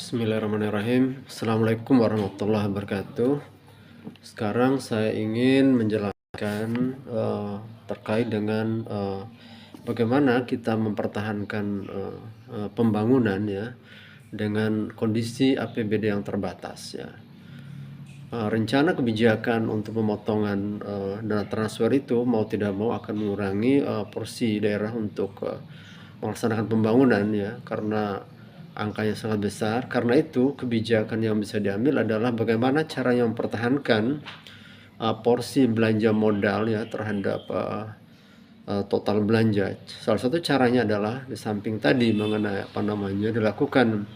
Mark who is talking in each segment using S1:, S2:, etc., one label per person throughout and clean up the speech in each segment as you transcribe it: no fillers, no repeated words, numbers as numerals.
S1: Bismillahirrahmanirrahim. Assalamualaikum warahmatullahi wabarakatuh. Sekarang saya ingin menjelaskan terkait dengan bagaimana kita mempertahankan pembangunan ya dengan kondisi APBD yang terbatas ya. Rencana kebijakan untuk pemotongan dana transfer itu mau tidak mau akan mengurangi porsi daerah untuk melaksanakan pembangunan ya, karena angkanya sangat besar. Karena itu kebijakan yang bisa diambil adalah bagaimana caranya mempertahankan porsi belanja modal ya terhadap total belanja. Salah satu caranya adalah di samping tadi mengenai dilakukan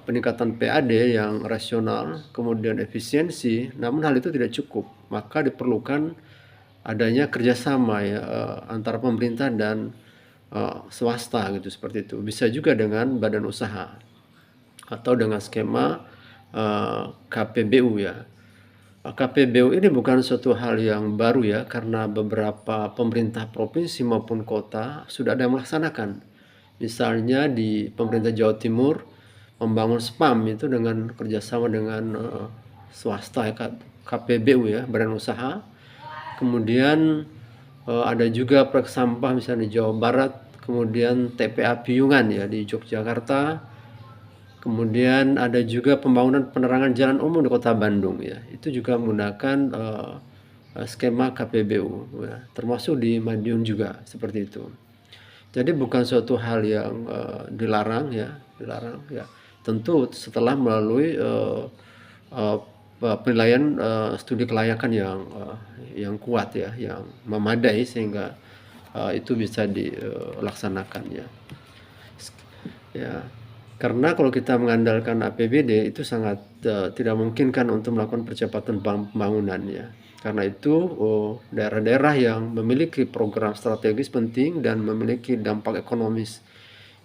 S1: peningkatan PAD yang rasional, kemudian efisiensi, namun hal itu tidak cukup. Maka diperlukan adanya kerjasama ya antara pemerintah dan swasta gitu, seperti itu. Bisa juga dengan badan usaha atau dengan skema KPBU ya. KPBU ini bukan suatu hal yang baru ya, karena beberapa pemerintah provinsi maupun kota sudah ada yang melaksanakan. Misalnya di pemerintah Jawa Timur membangun SPAM itu dengan kerjasama dengan swasta ya, KPBU ya, badan usaha. Kemudian ada juga proyek sampah misalnya di Jawa Barat, kemudian TPA Piyungan ya di Yogyakarta, kemudian ada juga pembangunan penerangan jalan umum di Kota Bandung ya, itu juga menggunakan skema KPBU ya, termasuk di Madiun juga seperti itu. Jadi bukan suatu hal yang dilarang ya, tentu setelah melalui penilaian studi kelayakan yang kuat ya, yang memadai sehingga itu bisa dilaksanakan ya. Karena kalau kita mengandalkan APBD itu sangat tidak mungkin kan untuk melakukan percepatan pembangunan ya. Karena itu daerah-daerah yang memiliki program strategis penting dan memiliki dampak ekonomis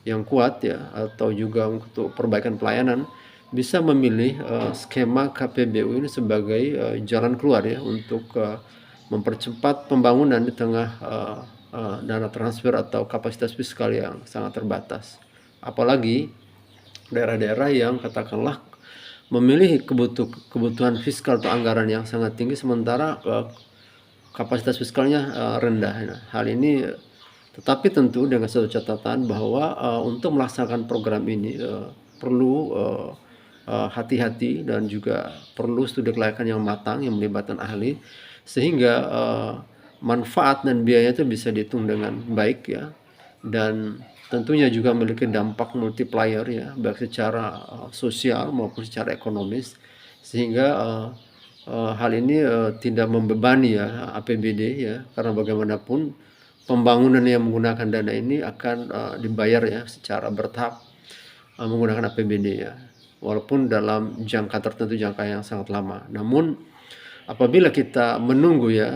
S1: yang kuat ya, atau juga untuk perbaikan pelayanan, bisa memilih skema KPBU ini sebagai jalan keluar ya untuk mempercepat pembangunan di tengah dana transfer atau kapasitas fiskal yang sangat terbatas. Apalagi daerah-daerah yang katakanlah memilih kebutuhan fiskal atau anggaran yang sangat tinggi sementara kapasitas fiskalnya rendah. Nah, hal ini tetapi tentu dengan satu catatan bahwa untuk melaksanakan program ini perlu hati-hati dan juga perlu studi kelayakan yang matang yang melibatkan ahli, sehingga manfaat dan biaya itu bisa dihitung dengan baik ya, dan tentunya juga memiliki dampak multiplier ya, baik secara sosial maupun secara ekonomis, sehingga hal ini tidak membebani ya APBD ya, karena bagaimanapun pembangunan yang menggunakan dana ini akan dibayar ya secara bertahap menggunakan APBD ya, walaupun dalam jangka tertentu, jangka yang sangat lama. Namun apabila kita menunggu ya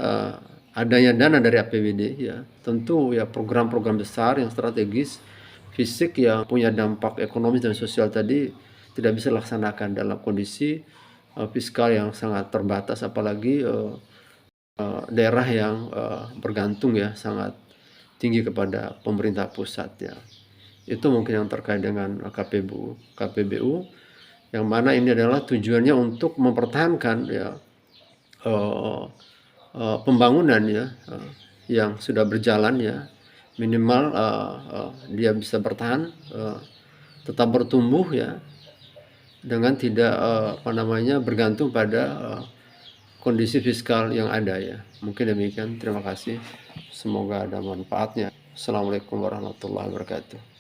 S1: adanya dana dari APBD ya, tentu ya program-program besar yang strategis fisik yang punya dampak ekonomis dan sosial tadi tidak bisa dilaksanakan dalam kondisi fiskal yang sangat terbatas, apalagi daerah yang bergantung ya sangat tinggi kepada pemerintah pusat ya. Itu mungkin yang terkait dengan KPBU yang mana ini adalah tujuannya untuk mempertahankan ya pembangunan ya yang sudah berjalan ya, minimal dia bisa bertahan, tetap bertumbuh ya, dengan tidak bergantung pada kondisi fiskal yang ada ya. Mungkin demikian, terima kasih, semoga ada manfaatnya. Assalamualaikum warahmatullahi wabarakatuh.